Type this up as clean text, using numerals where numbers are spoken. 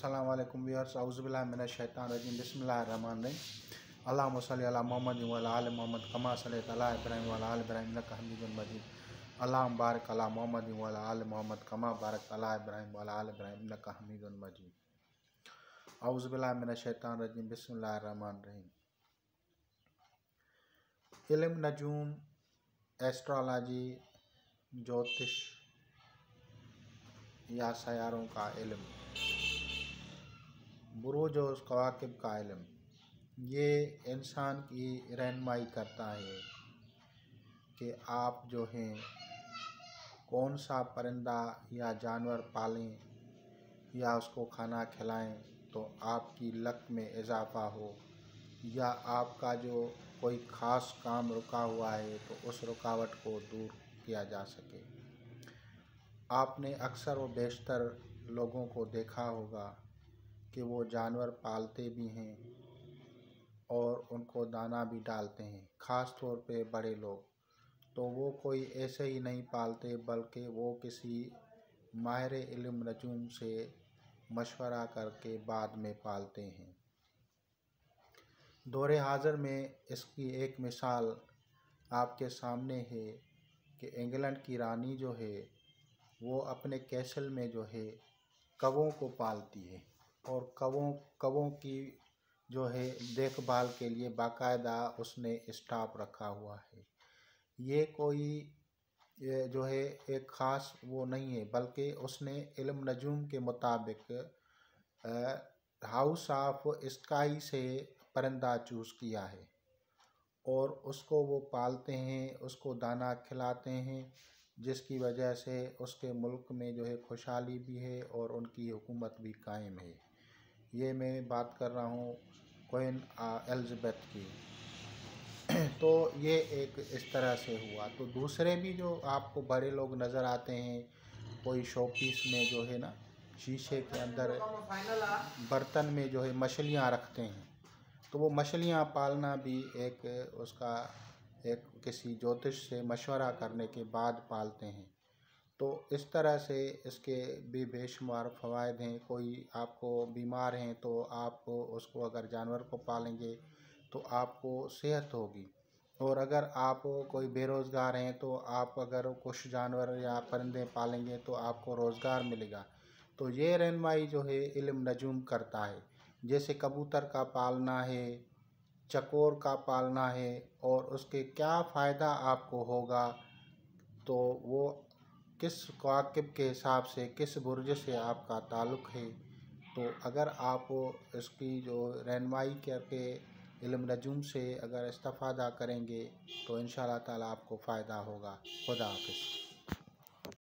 अस्सलाम वालेकुम व्यूअर्स, औज़ुबिल्लाहि मिनश शैतानिर रजीम, बिस्मिल्लाहिर रहमानिर रहीम। अल्लाहुम्मा सल्लि अला मुहम्मद व अला आलि मुहम्मद कमा सल्लैता अला इब्राहीम व अला आलि इब्राहीम इन्नका हमीदुम मजीद। अल्लाहुम्मा बारिक अला मुहम्मद व अला आलि मुहम्मद कमा बारकता अला इब्राहीम व अला आलि इब्राहीम इन्नका हमीदुम मजीद। औज़ुबिल्लाहि मिनश शैतानिर रजीम, बिस्मिल्लाहिर रहमानिर रहीम। इल्म नजूम, एस्ट्रोलॉजी, ज्योतिष या सयारों का इल्म, बुरूज और कवाकिब का इल्म, ये इंसान की रहनुमाई करता है कि आप जो हैं कौन सा परिंदा या जानवर पालें या उसको खाना खिलाएं तो आपकी लक में इजाफ़ा हो, या आपका जो कोई ख़ास काम रुका हुआ है तो उस रुकावट को दूर किया जा सके। आपने अक्सर व बेशतर लोगों को देखा होगा कि वो जानवर पालते भी हैं और उनको दाना भी डालते हैं, ख़ास तौर पे बड़े लोग। तो वो कोई ऐसे ही नहीं पालते, बल्कि वो किसी माहिर इल्म नजूम से मशवरा करके बाद में पालते हैं। दौरे हाज़िर में इसकी एक मिसाल आपके सामने है कि इंग्लैंड की रानी जो है वो अपने कैसल में जो है कौवों को पालती है और कौवों की जो है देखभाल के लिए बाकायदा उसने स्टाफ रखा हुआ है। ये कोई जो है एक ख़ास वो नहीं है, बल्कि उसने इल्म नजूम के मुताबिक हाउस ऑफ स्काई से परिंदा चूज़ किया है और उसको वो पालते हैं, उसको दाना खिलाते हैं, जिसकी वजह से उसके मुल्क में जो है खुशहाली भी है और उनकी हुकूमत भी कायम है। ये मैं बात कर रहा हूँ क्वीन एलिज़ाबेथ की। तो ये एक इस तरह से हुआ। तो दूसरे भी जो आपको बड़े लोग नज़र आते हैं, कोई शोपीस में जो है ना शीशे के अंदर बर्तन में जो है मछलियाँ रखते हैं, तो वो मछलियाँ पालना भी एक उसका एक किसी ज्योतिष से मशवरा करने के बाद पालते हैं। तो इस तरह से इसके भी बेशुमार फ़वाइद हैं। कोई आपको बीमार हैं तो आप उसको अगर जानवर को पालेंगे तो आपको सेहत होगी, और अगर आप कोई बेरोज़गार हैं तो आप अगर कुछ जानवर या परिंदे पालेंगे तो आपको रोज़गार मिलेगा। तो ये रहनुमाई जो है इल्म नजूम करता है। जैसे कबूतर का पालना है, चकोर का पालना है और उसके क्या फ़ायदा आपको होगा, तो वो किस कवाकिब के हिसाब से किस बुर्ज से आपका ताल्लुक़ है। तो अगर आप इसकी जो रहनुमाई करके इल्म नजूम से अगर इस्तिफ़ादा करेंगे तो इंशाअल्लाह ताला आपको फ़ायदा होगा। खुदा हाफ़िज़।